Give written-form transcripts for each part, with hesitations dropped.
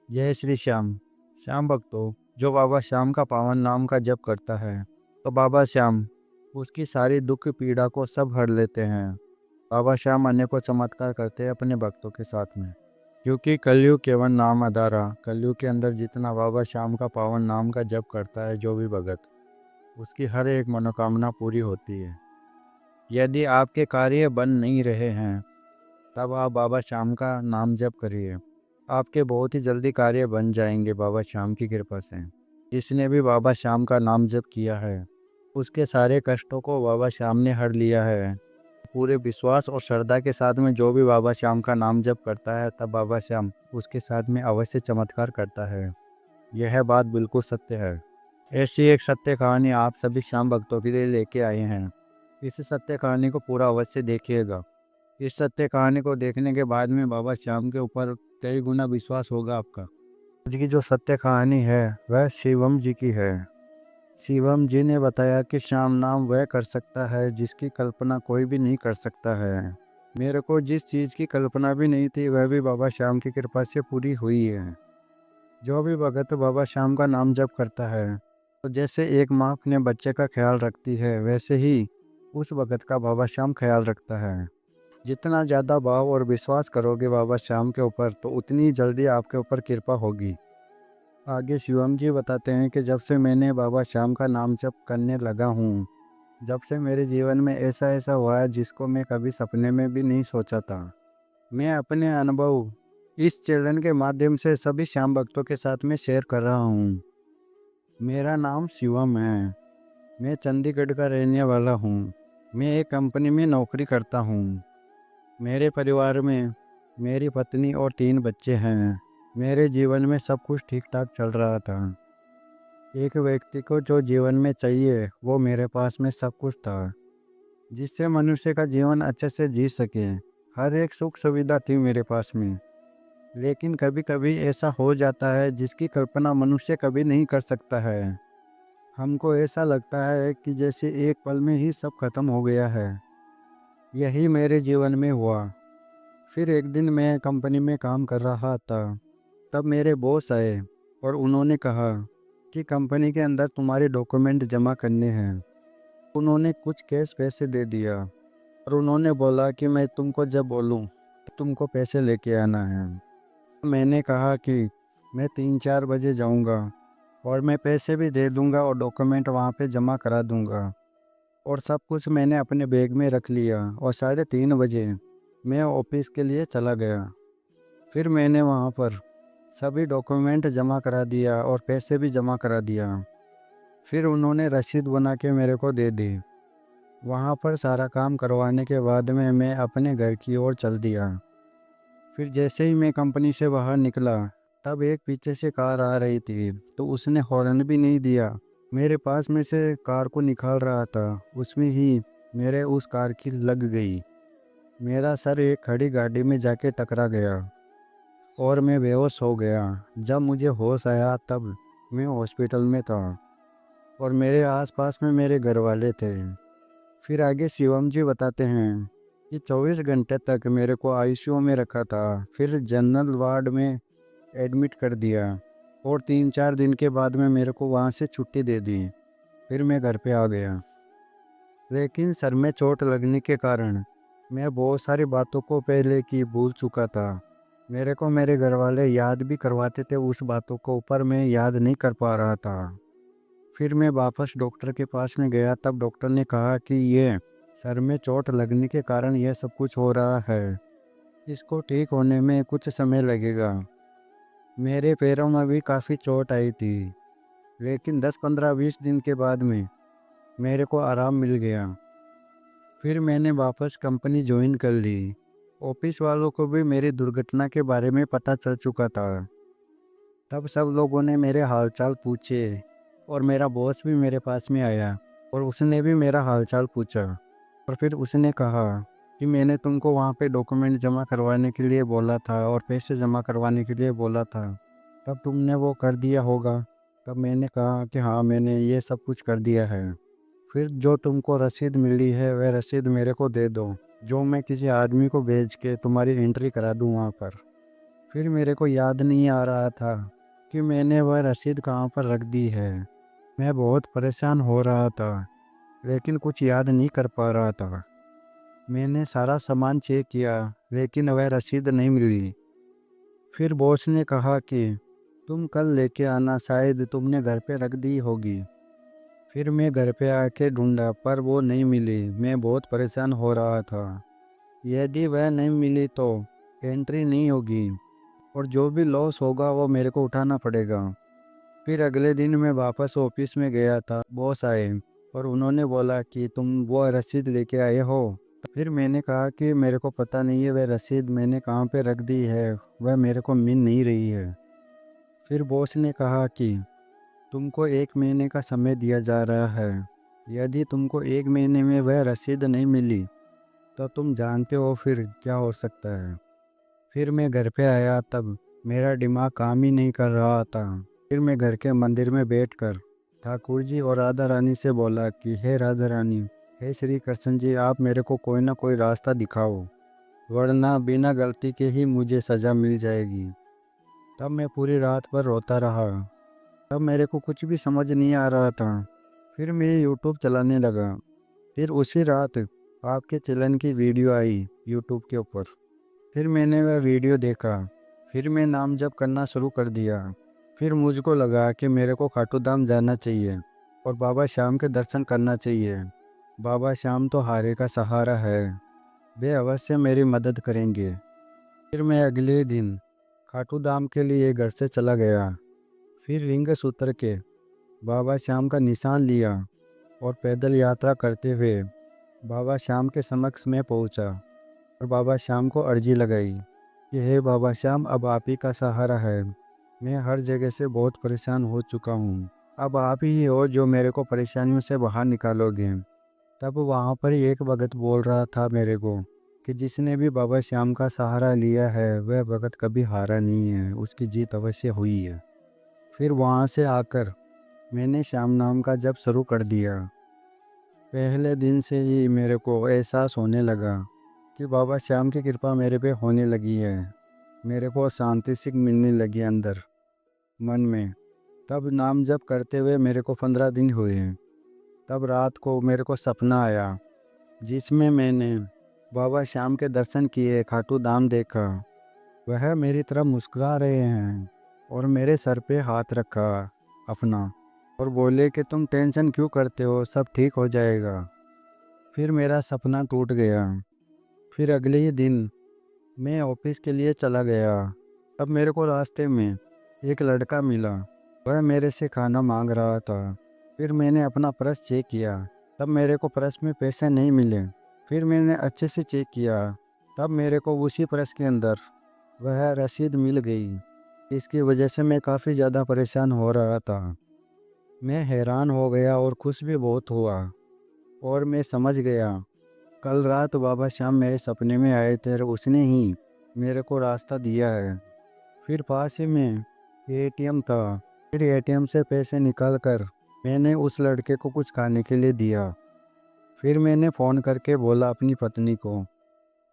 जय श्री श्याम। श्याम भक्तों, जो बाबा श्याम का पावन नाम का जप करता है तो बाबा श्याम उसकी सारी दुख पीड़ा को सब हर लेते हैं। बाबा श्याम अनेकों चमत्कार करते हैं अपने भक्तों के साथ में, क्योंकि कलयुग केवल नाम आधारा। कलयुग के अंदर जितना बाबा श्याम का पावन नाम का जप करता है जो भी भगत, उसकी हर एक मनोकामना पूरी होती है। यदि आपके कार्य बन नहीं रहे हैं तब आप बाबा श्याम का नाम जप करिए, आपके बहुत ही जल्दी कार्य बन जाएंगे बाबा श्याम की कृपा से। जिसने भी बाबा श्याम का नाम जप किया है उसके सारे कष्टों को बाबा श्याम ने हर लिया है। पूरे विश्वास और श्रद्धा के साथ में जो भी बाबा श्याम का नाम जप करता है तब बाबा श्याम उसके साथ में अवश्य चमत्कार करता है। यह बात बिल्कुल सत्य है। ऐसी एक सत्य कहानी आप सभी श्याम भक्तों के लिए लेके आए हैं। इस सत्य कहानी को पूरा अवश्य देखिएगा। इस सत्य कहानी को देखने के बाद में बाबा श्याम के ऊपर कई गुना विश्वास होगा आपका। आज की जो सत्य कहानी है वह शिवम जी की है। शिवम जी ने बताया कि श्याम नाम वह कर सकता है जिसकी कल्पना कोई भी नहीं कर सकता है। मेरे को जिस चीज़ की कल्पना भी नहीं थी वह भी बाबा श्याम की कृपा से पूरी हुई है। जो भी भगत बाबा श्याम का नाम जप करता है तो जैसे एक माँ अपने बच्चे का ख्याल रखती है वैसे ही उस भगत का बाबा श्याम ख्याल रखता है। जितना ज़्यादा भाव और विश्वास करोगे बाबा श्याम के ऊपर तो उतनी जल्दी आपके ऊपर कृपा होगी। आगे शिवम जी बताते हैं कि जब से मैंने बाबा श्याम का नाम जप करने लगा हूँ, जब से मेरे जीवन में ऐसा ऐसा हुआ है जिसको मैं कभी सपने में भी नहीं सोचा था। मैं अपने अनुभव इस चैनल के माध्यम से सभी श्याम भक्तों के साथ में शेयर कर रहा हूँ। मेरा नाम शिवम है। मैं चंडीगढ़ का रहने वाला हूँ। मैं एक कंपनी में नौकरी करता हूँ। मेरे परिवार में मेरी पत्नी और 3 बच्चे हैं। मेरे जीवन में सब कुछ ठीक ठाक चल रहा था। एक व्यक्ति को जो जीवन में चाहिए वो मेरे पास में सब कुछ था, जिससे मनुष्य का जीवन अच्छे से जी सके। हर एक सुख सुविधा थी मेरे पास में। लेकिन कभी कभी ऐसा हो जाता है जिसकी कल्पना मनुष्य कभी नहीं कर सकता है। हमको ऐसा लगता है कि जैसे एक पल में ही सब खत्म हो गया है। यही मेरे जीवन में हुआ। फिर एक दिन मैं कंपनी में काम कर रहा था, तब मेरे बॉस आए और उन्होंने कहा कि कंपनी के अंदर तुम्हारे डॉक्यूमेंट जमा करने हैं। उन्होंने कुछ कैश पैसे दे दिया और उन्होंने बोला कि मैं तुमको जब बोलूं तो तुमको पैसे लेके आना है। मैंने कहा कि मैं 3-4 बजे जाऊंगा और मैं पैसे भी दे दूंगा और डॉक्यूमेंट वहां पे जमा करा दूंगा। और सब कुछ मैंने अपने बैग में रख लिया और 3:30 बजे मैं ऑफिस के लिए चला गया। फिर मैंने वहाँ पर सभी डॉक्यूमेंट जमा करा दिया और पैसे भी जमा करा दिया। फिर उन्होंने रसीद बना के मेरे को दे दी। वहाँ पर सारा काम करवाने के बाद में मैं अपने घर की ओर चल दिया। फिर जैसे ही मैं कंपनी से बाहर निकला तब एक पीछे से कार आ रही थी, तो उसने हॉर्न भी नहीं दिया। मेरे पास में से कार को निकाल रहा था, उसमें ही मेरे उस कार की लग गई। मेरा सर एक खड़ी गाड़ी में जाके टकरा गया और मैं बेहोश हो गया। जब मुझे होश आया तब मैं हॉस्पिटल में था और मेरे आसपास में मेरे घर वाले थे। फिर आगे शिवम जी बताते हैं कि 24 घंटे तक मेरे को आईसीयू में रखा था, फिर जनरल वार्ड में एडमिट कर दिया और 3-4 दिन के बाद में मेरे को वहाँ से छुट्टी दे दी। फिर मैं घर पे आ गया। लेकिन सर में चोट लगने के कारण मैं बहुत सारी बातों को पहले की भूल चुका था। मेरे को मेरे घर वाले याद भी करवाते थे उस बातों को, ऊपर मैं याद नहीं कर पा रहा था। फिर मैं वापस डॉक्टर के पास में गया, तब डॉक्टर ने कहा कि ये सर में चोट लगने के कारण यह सब कुछ हो रहा है, इसको ठीक होने में कुछ समय लगेगा। मेरे पैरों में भी काफ़ी चोट आई थी, लेकिन 10-15-20 दिन के बाद में मेरे को आराम मिल गया। फिर मैंने वापस कंपनी ज्वाइन कर ली। ऑफिस वालों को भी मेरी दुर्घटना के बारे में पता चल चुका था। तब सब लोगों ने मेरे हालचाल पूछे और मेरा बॉस भी मेरे पास में आया और उसने भी मेरा हालचाल पूछा। और फिर उसने कहा कि मैंने तुमको वहाँ पे डॉक्यूमेंट जमा करवाने के लिए बोला था और पैसे जमा करवाने के लिए बोला था, तब तुमने वो कर दिया होगा। तब मैंने कहा कि हाँ, मैंने ये सब कुछ कर दिया है। फिर जो तुमको रसीद मिली है वह रसीद मेरे को दे दो, जो मैं किसी आदमी को भेज के तुम्हारी एंट्री करा दूँ वहाँ पर। फिर मेरे को याद नहीं आ रहा था कि मैंने वह रसीद कहाँ पर रख दी है। मैं बहुत परेशान हो रहा था, लेकिन कुछ याद नहीं कर पा रहा था। मैंने सारा सामान चेक किया, लेकिन वह रसीद नहीं मिली। फिर बॉस ने कहा कि तुम कल लेके आना, शायद तुमने घर पे रख दी होगी। फिर मैं घर पे आके ढूंढा, पर वो नहीं मिली। मैं बहुत परेशान हो रहा था। यदि वह नहीं मिली तो एंट्री नहीं होगी, और जो भी लॉस होगा वो मेरे को उठाना पड़ेगा। फिर अगले दिन मैं वापस ऑफिस में गया था। बॉस आए और उन्होंने बोला कि तुम वो रसीद लेके आए हो। फिर मैंने कहा कि मेरे को पता नहीं है, वह रसीद मैंने कहाँ पे रख दी है, वह मेरे को मिल नहीं रही है। फिर बॉस ने कहा कि तुमको 1 महीने का समय दिया जा रहा है। यदि तुमको 1 महीने में वह रसीद नहीं मिली तो तुम जानते हो फिर क्या हो सकता है। फिर मैं घर पे आया, तब मेरा दिमाग काम ही नहीं कर रहा था। फिर मैं घर के मंदिर में बैठकर ठाकुर जी और राधा रानी से बोला कि हे राधा रानी, हे श्री कृष्ण जी, आप मेरे को कोई ना कोई रास्ता दिखाओ, वरना बिना गलती के ही मुझे सज़ा मिल जाएगी। तब मैं पूरी रात भर रोता रहा। तब मेरे को कुछ भी समझ नहीं आ रहा था। फिर मैं यूट्यूब चलाने लगा। फिर उसी रात आपके चैनल की वीडियो आई यूट्यूब के ऊपर। फिर मैंने वह वीडियो देखा। फिर मैं नाम जप करना शुरू कर दिया। फिर मुझको लगा कि मेरे को खाटू धाम जाना चाहिए और बाबा श्याम के दर्शन करना चाहिए। बाबा श्याम तो हारे का सहारा है, वे अवश्य मेरी मदद करेंगे। फिर मैं अगले दिन खाटू धाम के लिए घर से चला गया। फिर रिंग सूत्र के बाबा श्याम का निशान लिया और पैदल यात्रा करते हुए बाबा श्याम के समक्ष में पहुंचा और बाबा श्याम को अर्जी लगाई कि हे बाबा श्याम, अब आप ही का सहारा है। मैं हर जगह से बहुत परेशान हो चुका हूँ। अब आप ही हो जो मेरे को परेशानियों से बाहर निकालोगे। तब वहाँ पर ही एक भगत बोल रहा था मेरे को कि जिसने भी बाबा श्याम का सहारा लिया है वह भगत कभी हारा नहीं है, उसकी जीत अवश्य हुई है। फिर वहाँ से आकर मैंने श्याम नाम का जप शुरू कर दिया। पहले दिन से ही मेरे को एहसास होने लगा कि बाबा श्याम की कृपा मेरे पे होने लगी है। मेरे को शांति सी मिलने लगी अंदर मन में। तब नाम जप करते हुए मेरे को 15 दिन हुए। तब रात को मेरे को सपना आया जिसमें मैंने बाबा श्याम के दर्शन किए, खाटू धाम देखा। वह मेरी तरफ मुस्कुरा रहे हैं और मेरे सर पे हाथ रखा अपना और बोले कि तुम टेंशन क्यों करते हो, सब ठीक हो जाएगा। फिर मेरा सपना टूट गया। फिर अगले ही दिन मैं ऑफिस के लिए चला गया। तब मेरे को रास्ते में एक लड़का मिला। वह मेरे से खाना मांग रहा था। फिर मैंने अपना पर्स चेक किया। तब मेरे को पर्स में पैसे नहीं मिले। फिर मैंने अच्छे से चेक किया। तब मेरे को उसी पर्स के अंदर वह रसीद मिल गई। इसकी वजह से मैं काफ़ी ज़्यादा परेशान हो रहा था। मैं हैरान हो गया और खुश भी बहुत हुआ, और मैं समझ गया कल रात बाबा श्याम मेरे सपने में आए थे और उसने ही मेरे को रास्ता दिया है। फिर पास ही में एटीएम था। फिर एटीएम से पैसे निकाल कर मैंने उस लड़के को कुछ खाने के लिए दिया। फिर मैंने फ़ोन करके बोला अपनी पत्नी को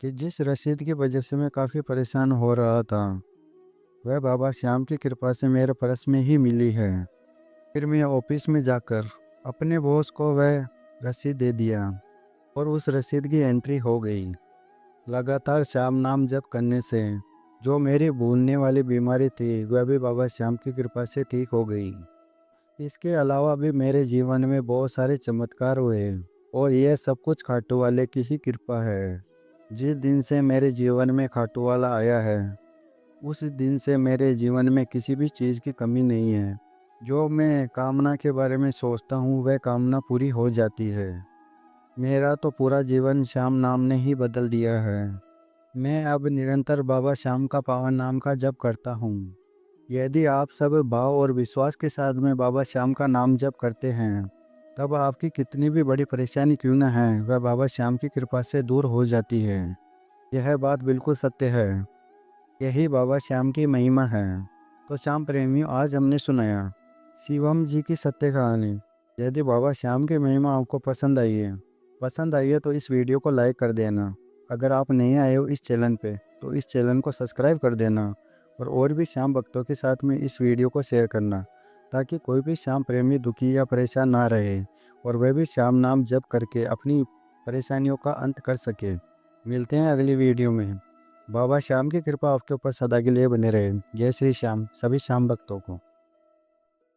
कि जिस रसीद की वजह से मैं काफ़ी परेशान हो रहा था वह बाबा श्याम की कृपा से मेरे पर्स में ही मिली है। फिर मैं ऑफिस में जाकर अपने बॉस को वह रसीद दे दिया और उस रसीद की एंट्री हो गई। लगातार श्याम नाम जप करने से जो मेरी भूलने वाली बीमारी थी वह भी बाबा श्याम की कृपा से ठीक हो गई। इसके अलावा भी मेरे जीवन में बहुत सारे चमत्कार हुए, और यह सब कुछ खाटू वाले की ही कृपा है। जिस दिन से मेरे जीवन में खाटू वाला आया है उस दिन से मेरे जीवन में किसी भी चीज़ की कमी नहीं है। जो मैं कामना के बारे में सोचता हूँ वह कामना पूरी हो जाती है। मेरा तो पूरा जीवन श्याम नाम ने ही बदल दिया है। मैं अब निरंतर बाबा श्याम का पावन नाम का जप करता हूँ। यदि आप सब भाव और विश्वास के साथ में बाबा श्याम का नाम जप करते हैं तब आपकी कितनी भी बड़ी परेशानी क्यों न है वह बाबा श्याम की कृपा से दूर हो जाती है। यह बात बिल्कुल सत्य है। यही बाबा श्याम की महिमा है। तो श्याम प्रेमियों, आज हमने सुनाया शिवम जी की सत्य कहानी। यदि बाबा श्याम की महिमा आपको पसंद आई है तो इस वीडियो को लाइक कर देना। अगर आप नए आए हो इस चैनल पे तो इस चैनल को सब्सक्राइब कर देना और भी श्याम भक्तों के साथ में इस वीडियो को शेयर करना, ताकि कोई भी श्याम प्रेमी दुखी या परेशान ना रहे और वह भी श्याम नाम जप करके अपनी परेशानियों का अंत कर सके। मिलते हैं अगली वीडियो में। बाबा श्याम की कृपा आपके ऊपर सदा के लिए बने रहे। जय श्री श्याम सभी श्याम भक्तों को।